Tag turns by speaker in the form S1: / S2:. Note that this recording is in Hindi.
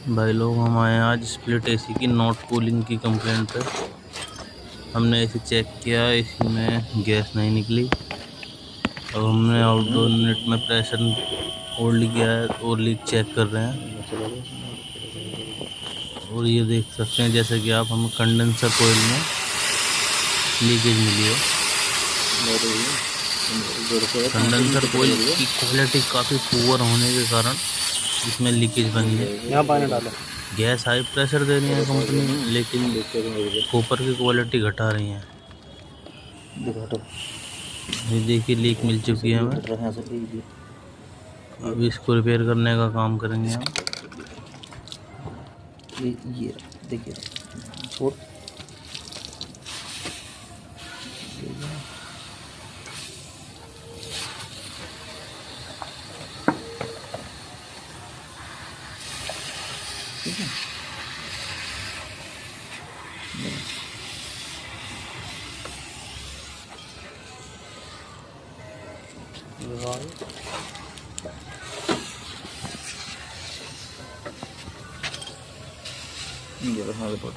S1: भाई लोग हम आए हैं आज स्प्लिट एसी की नॉट कूलिंग की कंप्लेंट पे। हमने एसी चेक किया, एसी में गैस नहीं निकली। अब हमने आउटडोर यूनिट में प्रेशर होल्ड किया है और लीक चेक कर रहे हैं। और ये देख सकते हैं जैसे कि आप, हमें कंडेंसर कोयल में लीकेज मिली है। कंडेंसर कोयल की क्वालिटी काफ़ी पुअर होने के कारण इसमें लीकेज बनी है।
S2: यहाँ पानी डालो।
S1: गैस हाई प्रेशर दे रही है कंपनी, लेकिन कॉपर की क्वालिटी घटा रही है। ये देखिए लीक मिल चुकी है हमें। अभी इसको रिपेयर करने का काम करेंगे हम।
S2: ये देखिए छोड़ ठीक है। ये रहा रिपोर्ट।